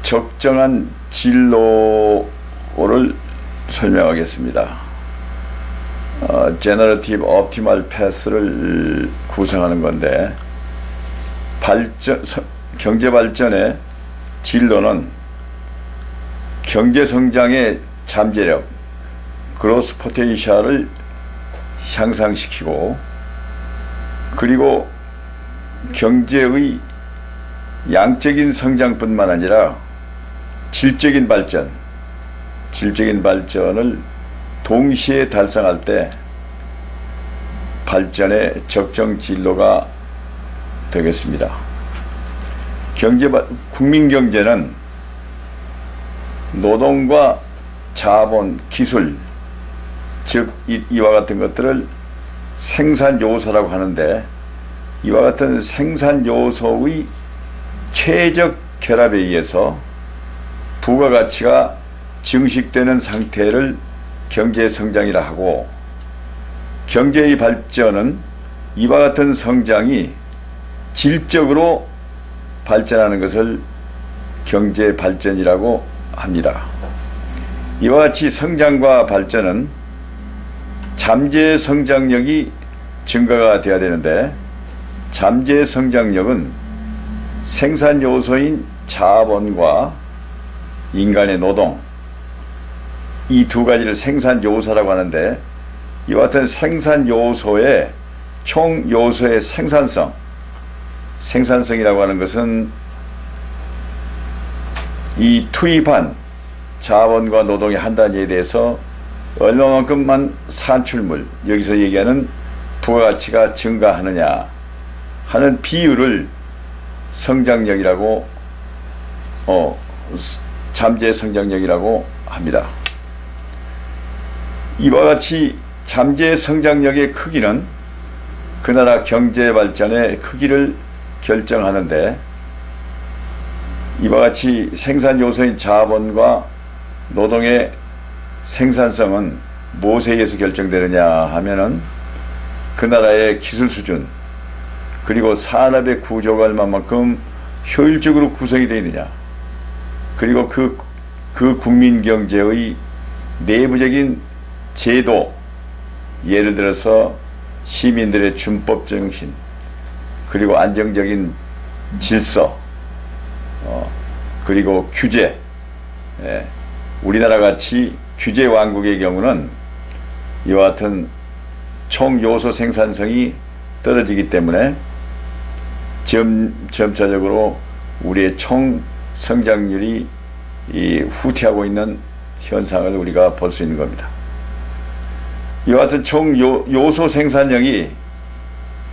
적정한 진로를 설명하겠습니다. 제너러티브 옵티멀 패스를 구성하는 건데, 경제 발전의 진로는 경제 성장의 잠재력, 그로스 포텐셜을 향상시키고, 그리고 경제의 양적인 성장뿐만 아니라 질적인 발전을 동시에 달성할 때 발전의 적정 진로가 되겠습니다. 국민 경제는 노동과 자본, 기술, 즉 이와 같은 것들을 생산 요소라고 하는데, 이와 같은 생산 요소의 최적 결합에 의해서 부가가치가 증식되는 상태를 경제성장이라 하고, 경제의 발전은 이와 같은 성장이 질적으로 발전하는 것을 경제발전이라고 합니다. 이와 같이 성장과 발전은 잠재 성장력이 증가가 되어야 되는데, 잠재 성장력은 생산 요소인 자본과 인간의 노동, 이 두 가지를 생산 요소라고 하는데, 이와 같은 생산 요소의 총 요소의 생산성이라고 하는 것은 이 투입한 자본과 노동의 한 단위에 대해서 얼마만큼만 산출물, 여기서 얘기하는 부가가치가 증가하느냐 하는 비율을 성장력이라고, 잠재 성장력이라고 합니다. 이와 같이 잠재 성장력의 크기는 그 나라 경제 발전의 크기를 결정하는데, 이와 같이 생산 요소인 자본과 노동의 생산성은 무엇에 의해서 결정되느냐 하면은 그 나라의 기술 수준, 그리고 산업의 구조가 얼마만큼 효율적으로 구성이 되어 있느냐, 그리고 그 국민 경제의 내부적인 제도, 예를 들어서 시민들의 준법 정신, 그리고 안정적인 질서, 그리고 규제, 우리나라 같이 규제 왕국의 경우는 이와 같은 총 요소 생산성이 떨어지기 때문에 점차적으로 우리의 총 성장률이 후퇴하고 있는 현상을 우리가 볼 수 있는 겁니다. 이와 같은 총 요소 생산량이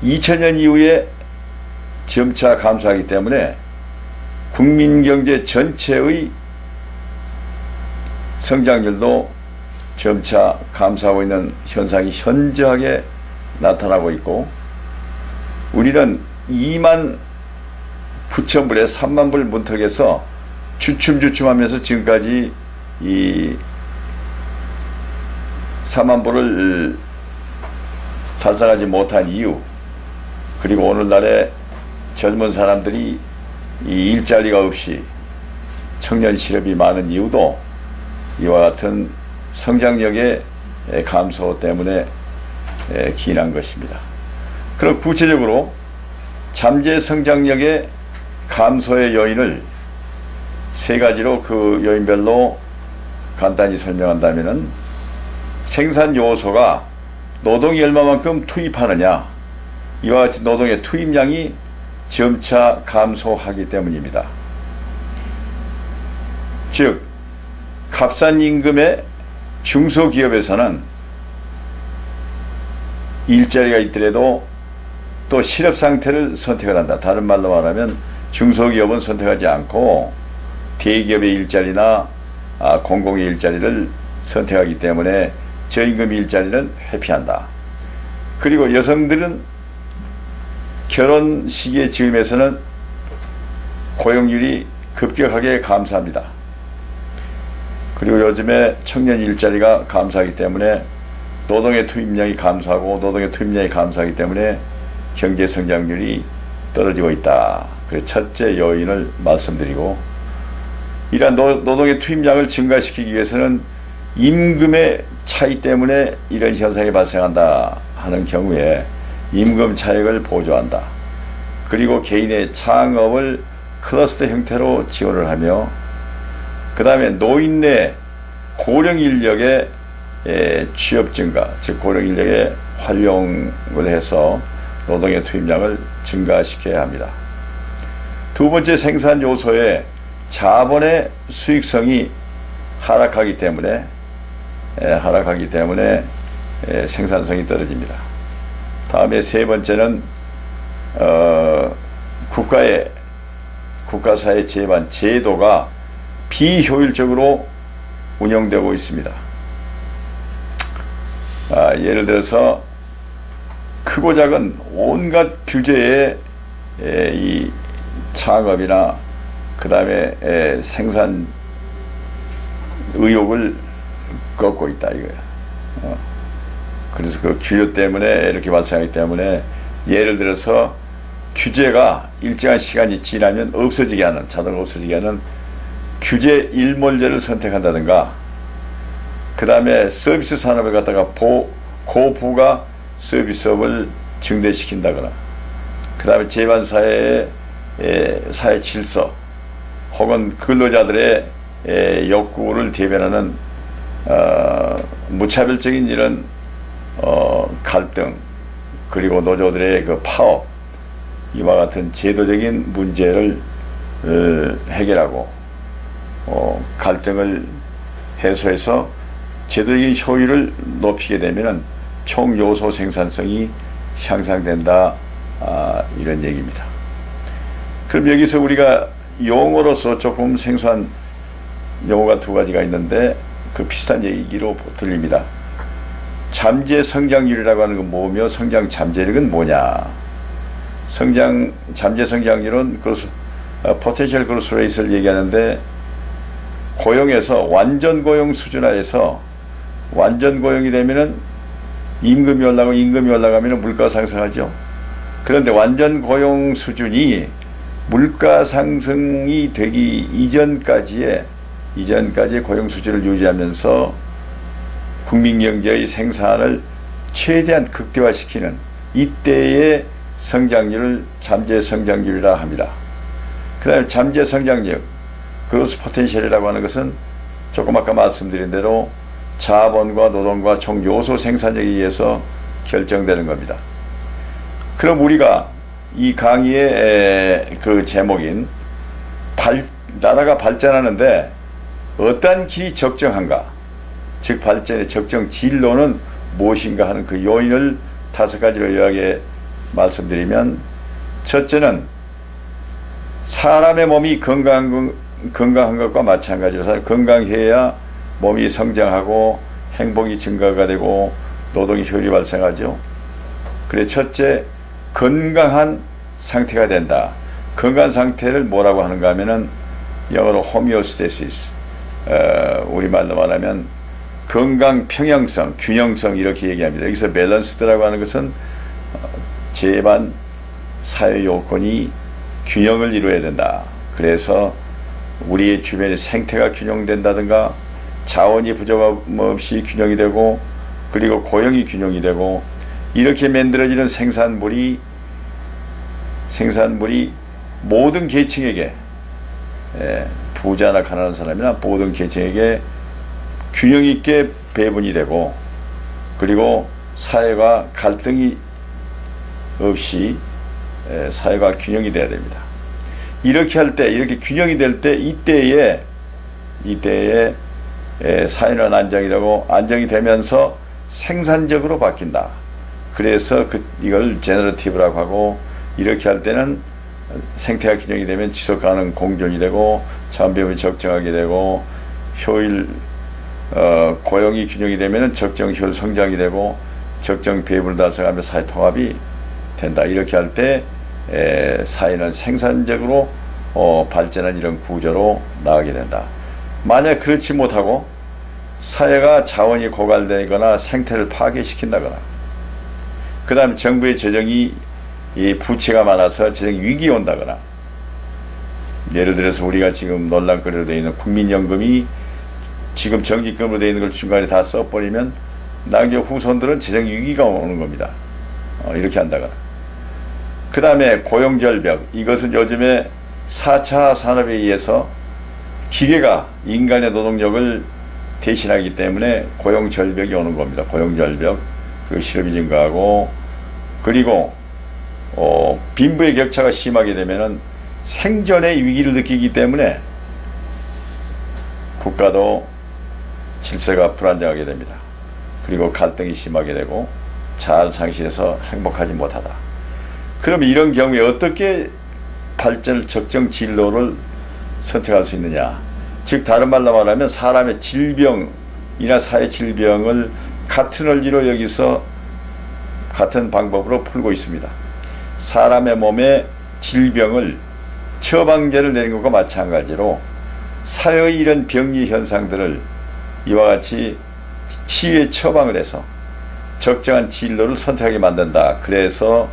2000년 이후에 점차 감소하기 때문에 국민경제 전체의 성장률도 점차 감소하고 있는 현상이 현저하게 나타나고 있고, 우리는 2만 9천 불에 3만 불 문턱에서 주춤주춤하면서 지금까지 이 4만 불을 달성하지 못한 이유, 그리고 오늘날의 젊은 사람들이 이 일자리가 없이 청년 실업이 많은 이유도 이와 같은 성장력의 감소 때문에 기인한 것입니다. 그럼 구체적으로 잠재 성장력의 감소의 요인을 세 가지로 그 요인별로 간단히 설명한다면은, 생산 요소가 노동이 얼마만큼 투입하느냐, 이와 같이 노동의 투입량이 점차 감소하기 때문입니다. 즉, 값싼 임금의 중소기업에서는 일자리가 있더라도 또 실업 상태를 선택을 한다. 다른 말로 말하면 중소기업은 선택하지 않고 대기업의 일자리나 공공의 일자리를 선택하기 때문에 저임금 일자리는 회피한다. 그리고 여성들은 결혼 시기의 즈음에서는 고용률이 급격하게 감소합니다. 그리고 요즘에 청년 일자리가 감소하기 때문에 노동의 투입량이 감소하고, 노동의 투입량이 감소하기 때문에 경제 성장률이 떨어지고 있다. 그 첫째 요인을 말씀드리고, 이러한 노동의 투입량을 증가시키기 위해서는 임금의 차이 때문에 이런 현상이 발생한다 하는 경우에 임금 차익을 보조한다. 그리고 개인의 창업을 클러스터 형태로 지원을 하며, 그 다음에 노인 내 고령 인력의 취업 증가, 즉 고령 인력의 활용을 해서 노동의 투입량을 증가시켜야 합니다. 두 번째 생산 요소의 자본의 수익성이 하락하기 때문에 생산성이 떨어집니다. 다음에 세 번째는 국가사회 제반 제도가 비효율적으로 운영되고 있습니다. 예를 들어서 크고 작은 온갖 규제에 이 창업이나 그 다음에 생산 의욕을 꺾고 있다 이거야. 그래서 그 규제 때문에 이렇게 발생하기 때문에, 예를 들어서 규제가 일정한 시간이 지나면 자동으로 없어지게 하는 규제 일몰제를 선택한다든가, 그 다음에 서비스 산업을 갖다가 고부가 서비스업을 증대시킨다거나, 그 다음에 제반사회의 사회 질서 혹은 근로자들의 욕구를 대변하는 무차별적인 이런 갈등, 그리고 노조들의 그 파업, 이와 같은 제도적인 문제를 해결하고 갈등을 해소해서 제도적인 효율을 높이게 되면 총 요소 생산성이 향상된다, 이런 얘기입니다. 그럼 여기서 우리가 용어로서 조금 생소한 용어가 두 가지가 있는데 그 비슷한 얘기로 들립니다. 잠재 성장률이라고 하는 건 뭐며 성장 잠재력은 뭐냐. 잠재 성장률은 포텐셜 그로스 레이트를 얘기하는데, 고용에서 완전 고용 수준하에서 완전 고용이 되면은 임금이 올라가면 물가가 상승하죠. 그런데 완전 고용 수준이 물가 상승이 되기 이전까지의 고용 수준을 유지하면서 국민 경제의 생산을 최대한 극대화시키는 이때의 성장률을 잠재 성장률이라 합니다. 그 다음에 잠재 성장력, 그로스 포텐셜이라고 하는 것은 조금 아까 말씀드린 대로 자본과 노동과 총 요소 생산력에 의해서 결정되는 겁니다. 그럼 우리가 이 강의의 그 제목인 나라가 발전하는데 어떠한 길이 적정한가, 즉 발전의 적정 진로는 무엇인가 하는 그 요인을 5가지로 요약해 말씀드리면, 첫째는 사람의 몸이 건강한 것과 마찬가지로 건강해야 몸이 성장하고 행복이 증가가 되고 노동의 효율이 발생하죠. 그래, 첫째, 건강한 상태가 된다. 건강한 상태를 뭐라고 하는가 하면은 영어로 호미오스테시스, 우리말로 말하면 건강 평형성, 균형성 이렇게 얘기합니다. 여기서 밸런스드라고 하는 것은 제반 사회 요건이 균형을 이루어야 된다. 그래서 우리의 주변의 생태가 균형된다든가, 자원이 부족함 없이 균형이 되고, 그리고 고용이 균형이 되고, 이렇게 만들어지는 생산물이 모든 계층에게, 부자나 가난한 사람이나 모든 계층에게 균형 있게 배분이 되고, 그리고 사회가 갈등이 없이 사회가 균형이 돼야 됩니다. 이렇게 할 때, 이렇게 균형이 될 때, 이때에 사회는 안정이 되면서 생산적으로 바뀐다. 그래서 이걸 제너러티브라고 하고, 이렇게 할 때는 생태가 균형이 되면 지속 가능 공존이 되고, 자원 배분이 적정하게 되고, 고용이 균형이 되면 적정 효율 성장이 되고, 적정 배분을 달성하며 사회 통합이 된다. 이렇게 할 때 사회는 생산적으로 발전한 이런 구조로 나가게 된다. 만약 그렇지 못하고 사회가 자원이 고갈되거나 생태를 파괴시킨다거나, 그 다음에 정부의 재정이 부채가 많아서 재정 위기에 온다거나, 예를 들어서 우리가 지금 논란거리로 되어 있는 국민연금이 지금 정기금으로 되어 있는 걸 중간에 다 써버리면 나중에 후손들은 재정 위기가 오는 겁니다. 이렇게 한다거나. 그 다음에 고용절벽. 이것은 요즘에 4차 산업에 의해서 기계가 인간의 노동력을 대신하기 때문에 고용절벽이 오는 겁니다. 고용절벽. 그리고 실업이 증가하고, 그리고 빈부의 격차가 심하게 되면은 생존의 위기를 느끼기 때문에 국가도 질서가 불안정하게 됩니다. 그리고 갈등이 심하게 되고 잘 상실해서 행복하지 못하다. 그럼 이런 경우에 어떻게 발전 적정 진로를 선택할 수 있느냐? 즉 다른 말로 말하면 사람의 질병이나 사회 질병을 같은 원리로 여기서 같은 방법으로 풀고 있습니다. 사람의 몸에 질병을 처방제를 내린 것과 마찬가지로 사회의 이런 병리 현상들을 이와 같이 치유의 처방을 해서 적정한 진로를 선택하게 만든다. 그래서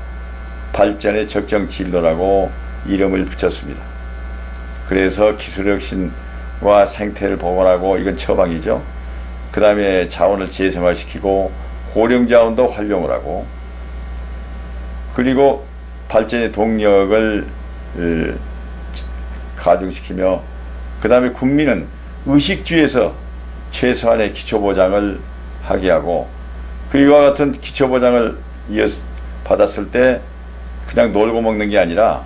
발전의 적정 진로라고 이름을 붙였습니다. 그래서 기술혁신과 생태를 복원하고, 이건 처방이죠. 그 다음에 자원을 재생화시키고 고령자원도 활용을 하고, 그리고 발전의 동력을 가중시키며, 그 다음에 국민은 의식주에서 최소한의 기초보장을 하게 하고, 그와 같은 기초보장을 받았을 때 그냥 놀고 먹는 게 아니라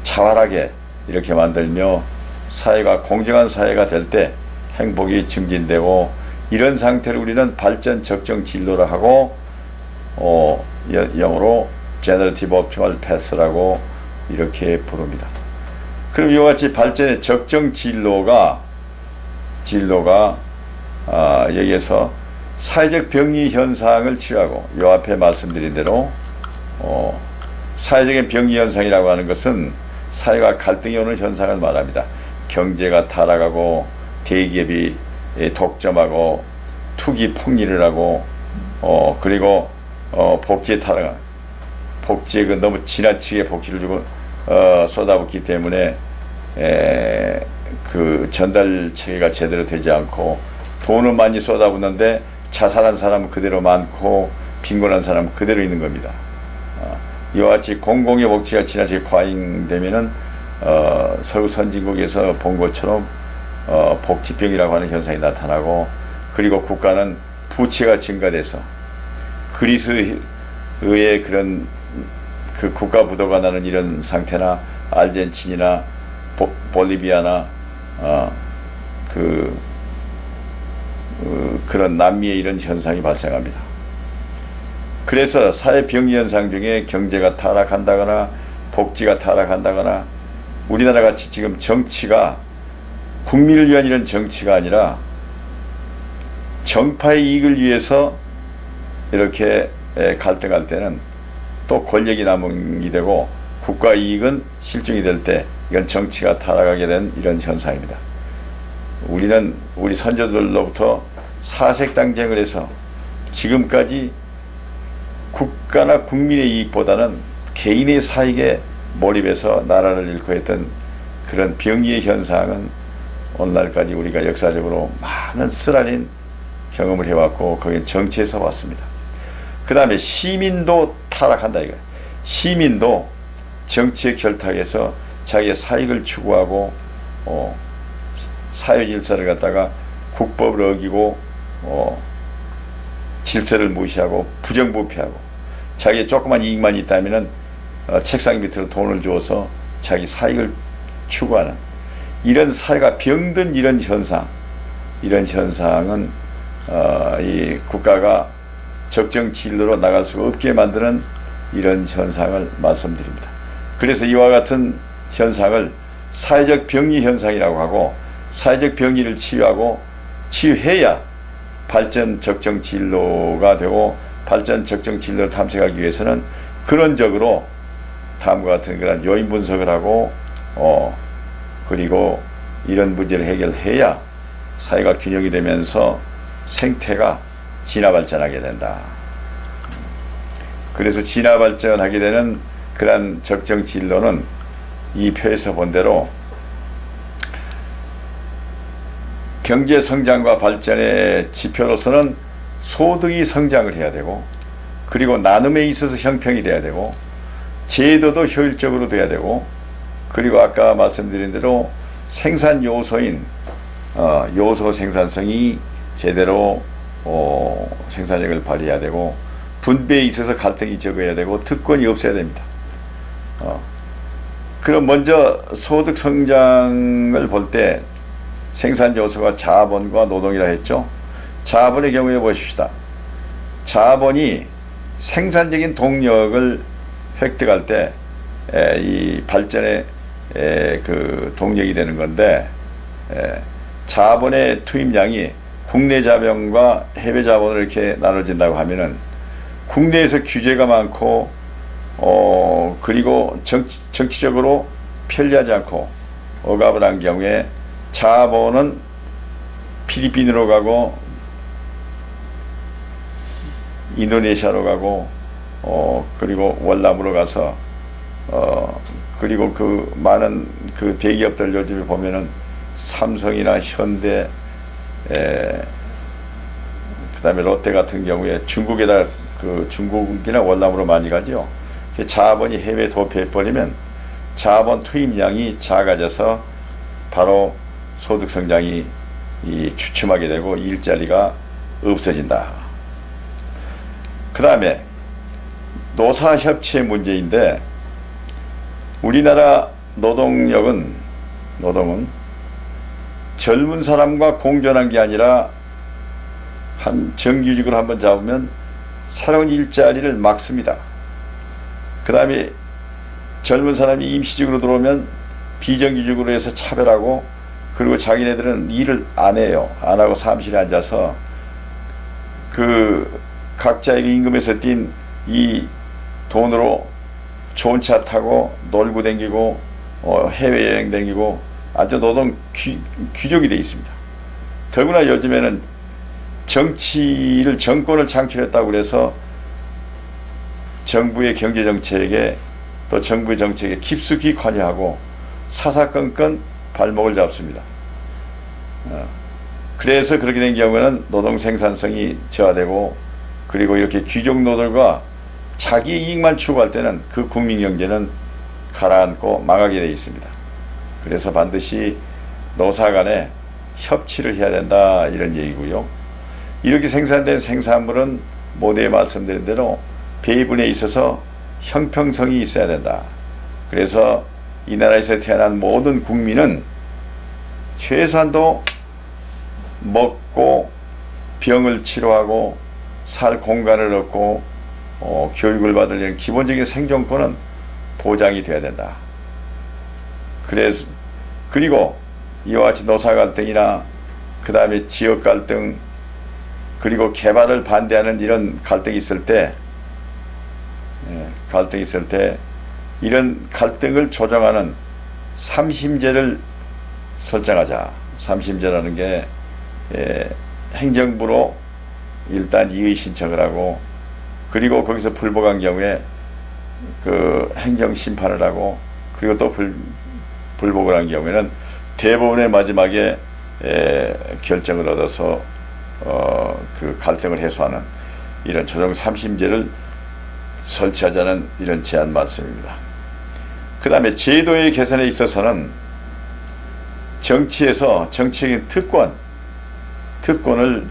자활하게 이렇게 만들며 사회가 공정한 사회가 될 때 행복이 증진되고, 이런 상태를 우리는 발전 적정 진로를 하고 영어로 Generative Optimal Path라고 이렇게 부릅니다. 그럼 이와 같이 발전의 적정 진로가 여기에서 사회적 병리 현상을 치유하고, 요 앞에 말씀드린 대로 사회적인 병리 현상이라고 하는 것은 사회가 갈등이 오는 현상을 말합니다. 경제가 타락하고 대기업이 독점하고 투기 폭리를 하고 그리고 복지에 타락한, 복지에 너무 지나치게 복지를 주고 쏟아붓기 때문에 그 전달 체계가 제대로 되지 않고, 돈은 많이 쏟아붓는데 자살한 사람은 그대로 많고 빈곤한 사람은 그대로 있는 겁니다. 이와 같이 공공의 복지가 지나치게 과잉되면은 서구 선진국에서 본 것처럼 복지병이라고 하는 현상이 나타나고, 그리고 국가는 부채가 증가돼서 그리스의 그런 그 국가 부도가 나는 이런 상태나 아르헨티나나 볼리비아나 그런 남미의 이런 현상이 발생합니다. 그래서 사회 병리 현상 중에 경제가 타락한다거나 복지가 타락한다거나, 우리나라 같이 지금 정치가 국민을 위한 이런 정치가 아니라 정파의 이익을 위해서 이렇게 갈등할 때는 또 권력이 남용이 되고 국가 이익은 실종이 될 때, 이건 정치가 타락하게 된 이런 현상입니다. 우리는 우리 선조들로부터 사색당쟁을 해서 지금까지 국가나 국민의 이익보다는 개인의 사익에 몰입해서 나라를 잃고 했던 그런 병리의 현상은 오늘날까지 우리가 역사적으로 많은 쓰라린 경험을 해왔고, 거기는 정치에서 왔습니다. 그 다음에 시민도 타락한다 이거예요. 시민도 정치에 결탁해서 자기의 사익을 추구하고 사회 질서를 갖다가 국법을 어기고 질서를 무시하고 부정부패하고, 자기의 조그만 이익만 있다면은 책상 밑으로 돈을 주어서 자기 사익을 추구하는 이런 사회가 병든 이런 현상, 이런 현상은 이 국가가 적정 진로로 나갈 수가 없게 만드는 이런 현상을 말씀드립니다. 그래서 이와 같은 현상을 사회적 병리 현상이라고 하고, 사회적 병리를 치유하고 치유해야 발전 적정 진로가 되고, 발전 적정 진로를 탐색하기 위해서는 근원적으로 다음과 같은 그런 요인 분석을 하고 그리고 이런 문제를 해결해야 사회가 균형이 되면서 생태가 진화 발전하게 된다. 그래서 진화 발전하게 되는 그러한 적정 진로는 이 표에서 본 대로 경제 성장과 발전의 지표로서는 소득이 성장을 해야 되고, 그리고 나눔에 있어서 형평이 돼야 되고, 제도도 효율적으로 돼야 되고, 그리고 아까 말씀드린 대로 생산 요소인 요소 생산성이 제대로 생산력을 발휘해야 되고, 분배에 있어서 갈등이 적어야 되고, 특권이 없어야 됩니다. 그럼 먼저 소득 성장을 볼 때 생산 요소가 자본과 노동이라 했죠. 자본의 경우에 보십시다. 자본이 생산적인 동력을 획득할 때 이 발전의 그 동력이 되는 건데, 자본의 투입량이 국내 자본과 해외 자본으로 이렇게 나눠진다고 하면은, 국내에서 규제가 많고 그리고 정치적으로 편리하지 않고 억압을 한 경우에 자본은 필리핀으로 가고 인도네시아로 가고 그리고 월남으로 가서 그리고 그 많은 그 대기업들 요즘에 보면은 삼성이나 현대 그다음에 롯데 같은 경우에 중국에다 그 중국이나 월남으로 많이 가죠. 자본이 해외에 도피해버리면 자본 투입량이 작아져서 바로 소득 성장이 주춤하게 되고 일자리가 없어진다. 그 다음에 노사협치의 문제인데, 우리나라 노동은 젊은 사람과 공존한 게 아니라 한 정규직으로 한번 잡으면 새로운 일자리를 막습니다. 그 다음에 젊은 사람이 임시직으로 들어오면 비정규직으로 해서 차별하고, 그리고 자기네들은 일을 안 해요. 안 하고 사무실에 앉아서 그 각자의 임금에서 띈 이 돈으로 좋은 차 타고 놀고 댕기고 해외여행 댕기고 아주 노동 귀족이 되어 있습니다. 더구나 요즘에는 정권을 창출했다고 그래서 정부의 경제정책에 또 정부의 정책에 깊숙이 관여하고 사사건건 발목을 잡습니다. 그래서 그렇게 된 경우에는 노동 생산성이 저하되고, 그리고 이렇게 귀족 노동과 자기 이익만 추구할 때는 그 국민 경제는 가라앉고 망하게 되어 있습니다. 그래서 반드시 노사 간에 협치를 해야 된다, 이런 얘기고요. 이렇게 생산된 생산물은 모두에 말씀드린 대로 배분에 있어서 형평성이 있어야 된다. 그래서 이 나라에서 태어난 모든 국민은 최소한도 먹고 병을 치료하고 살 공간을 얻고 교육을 받을 이런 기본적인 생존권은 보장이 돼야 된다. 그리고 이와 같이 노사 갈등이나 그 다음에 지역 갈등, 그리고 개발을 반대하는 이런 갈등이 있을 때 이런 갈등을 조정하는 삼심제를 설정하자. 삼심제라는 게 행정부로 일단 이의 신청을 하고, 그리고 거기서 불복한 경우에 그 행정 심판을 하고, 그리고 또 불복을 한 경우에는 대법원의 마지막에 결정을 얻어서 그 갈등을 해소하는 이런 조정 삼심제를 설치하자는 이런 제안 말씀입니다. 그 다음에 제도의 개선에 있어서는 정치에서 정치적인 특권을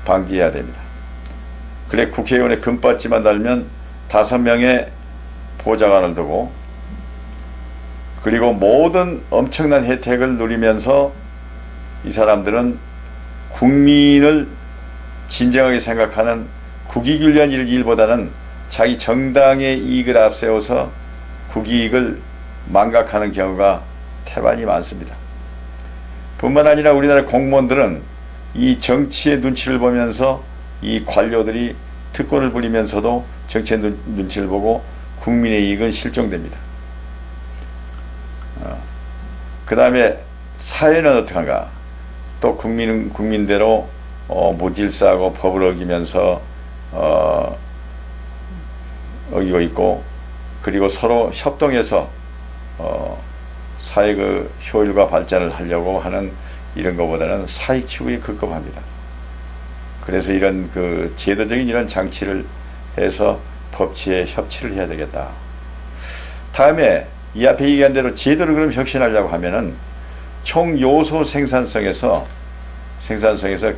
방지해야 됩니다. 그래 국회의원의 금받지만 달면 5명의 보좌관을 두고, 그리고 모든 엄청난 혜택을 누리면서 이 사람들은 국민을 진정하게 생각하는 국익을 위한 일보다는 자기 정당의 이익을 앞세워서 국익을 망각하는 경우가 태반이 많습니다. 뿐만 아니라 우리나라 공무원들은 이 정치의 눈치를 보면서 이 관료들이 특권을 부리면서도 정치의 눈치를 보고 국민의 이익은 실종됩니다. 그 다음에 사회는 어떡한가? 또 국민은 국민대로 무질서하고 법을 어기면서 어기고 있고, 그리고 서로 협동해서 사회 그 효율과 발전을 하려고 하는 이런 것보다는 사익 추구에 급급합니다. 그래서 이런 그 제도적인 이런 장치를 해서 법치에 협치를 해야 되겠다. 다음에 이 앞에 얘기한 대로 제도를 그럼 혁신하려고 하면은 총 요소 생산성에서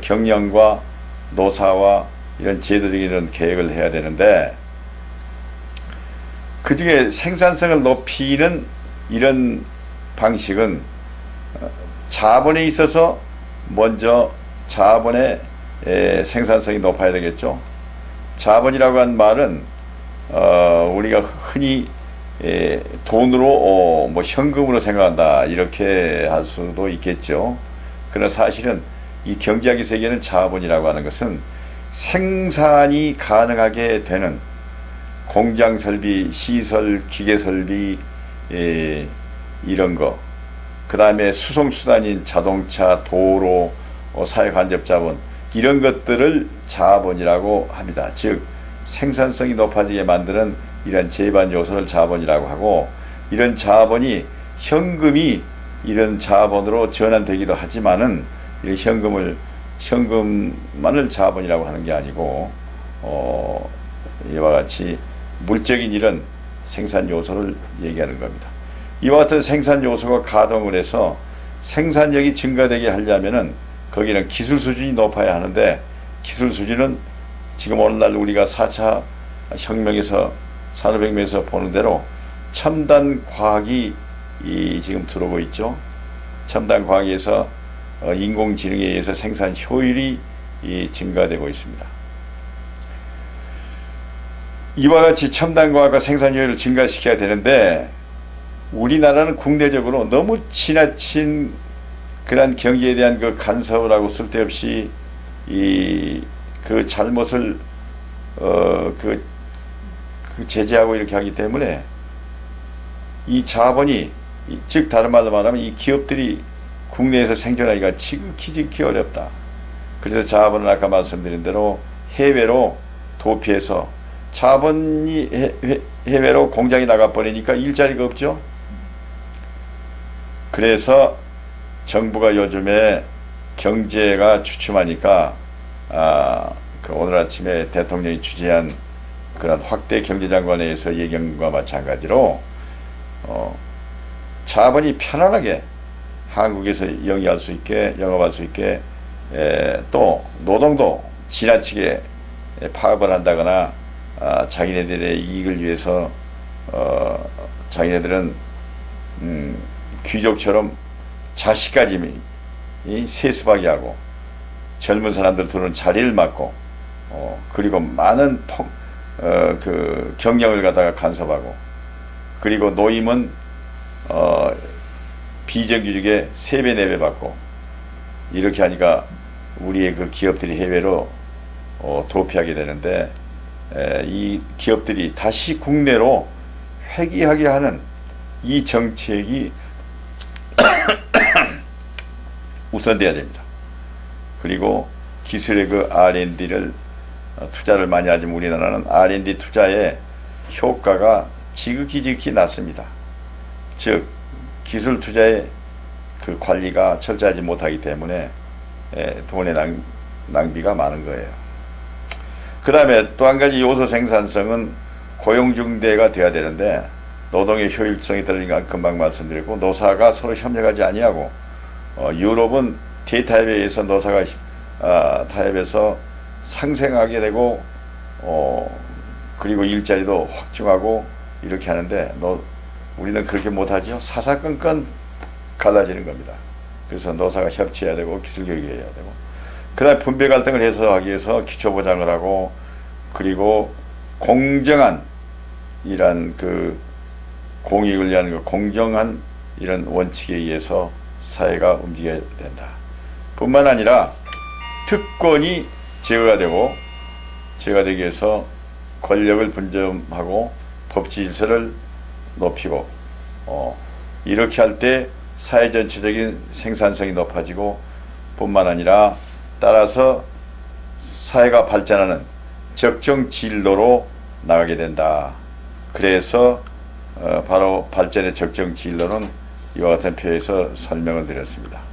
경영과 노사와 이런 제도적인 이런 계획을 해야 되는데, 그 중에 생산성을 높이는 이런 방식은 자본에 있어서 먼저 자본의 생산성이 높아야 되겠죠. 자본이라고 한 말은 우리가 흔히 돈으로 뭐 현금으로 생각한다 이렇게 할 수도 있겠죠. 그러나 사실은 이 경제학의 세계는 자본이라고 하는 것은 생산이 가능하게 되는 공장 설비, 시설, 기계 설비, 이런 거, 그 다음에 수송수단인 자동차, 도로, 사회간접자본, 이런 것들을 자본이라고 합니다. 즉 생산성이 높아지게 만드는 이런 제반 요소를 자본이라고 하고, 이런 자본이 현금이 이런 자본으로 전환되기도 하지만은 현금만을 자본이라고 하는 게 아니고 이와 같이 물적인 이런 생산 요소를 얘기하는 겁니다. 이와 같은 생산 요소가 가동을 해서 생산력이 증가되게 하려면은 거기는 기술 수준이 높아야 하는데, 기술 수준은 지금 오늘날 우리가 4차 혁명에서 산업혁명에서 보는 대로 첨단 과학이 지금 들어오고 있죠. 첨단 과학에서 인공지능에 의해서 생산 효율이 증가되고 있습니다. 이와 같이 첨단 과학과 생산 효율을 증가시켜야 되는데, 우리나라는 국내적으로 너무 지나친 그런 경기에 대한 그 간섭을 하고 쓸데없이 그 잘못을 제재하고 이렇게 하기 때문에 이 자본이, 즉 다른 말로 말하면 이 기업들이 국내에서 생존하기가 지극히 어렵다. 그래서 자본은 아까 말씀드린 대로 해외로 도피해서, 자본이 해외로 공장이 나가버리니까 일자리가 없죠. 그래서 정부가 요즘에 경제가 주춤하니까 그 오늘 아침에 대통령이 주재한 그런 확대 경제장관회에서 얘기한 것과 마찬가지로 자본이 편안하게 한국에서 영위할 수 있게, 영업할 수 있게, 또 노동도 지나치게 파업을 한다거나 자기네들의 이익을 위해서 자기네들은 귀족처럼 자식까지 세습하게 하고, 젊은 사람들 들어오는 자리를 막고, 그리고 많은 그 경영을 갖다가 간섭하고, 그리고 노임은 비정규직에 3배 4배 받고, 이렇게 하니까 우리의 그 기업들이 해외로 도피하게 되는데, 이 기업들이 다시 국내로 회귀하게 하는 이 정책이 우선돼야 됩니다. 그리고 기술의 그 R&D를 투자를 많이 하지만 우리나라는 R&D 투자의 효과가 지극히 낮습니다. 즉 기술 투자의 그 관리가 철저하지 못하기 때문에 돈의 낭비가 많은 거예요. 그 다음에 또 한 가지 요소 생산성은 고용중대가 돼야 되는데, 노동의 효율성이 떨어진 건 금방 말씀드렸고, 노사가 서로 협력하지 아니하고, 유럽은 대타협에 의해서 노사가 타협해서 상생하게 되고, 그리고 일자리도 확충하고 이렇게 하는데, 우리는 그렇게 못하죠. 사사건건 갈라지는 겁니다. 그래서 노사가 협치해야 되고 기술교육해야 되고, 그 다음에 분배 갈등을 해소하기 위해서 기초보장을 하고, 그리고 공정한 이런 그 공익을 위한 그 공정한 이런 원칙에 의해서 사회가 움직여야 된다. 뿐만 아니라 특권이 제어가 되기 위해서 권력을 분점하고 법치 질서를 높이고, 이렇게 할 때 사회 전체적인 생산성이 높아지고, 뿐만 아니라 따라서 사회가 발전하는 적정 진로로 나가게 된다. 그래서 바로 발전의 적정 진로는 이와 같은 표에서 설명을 드렸습니다.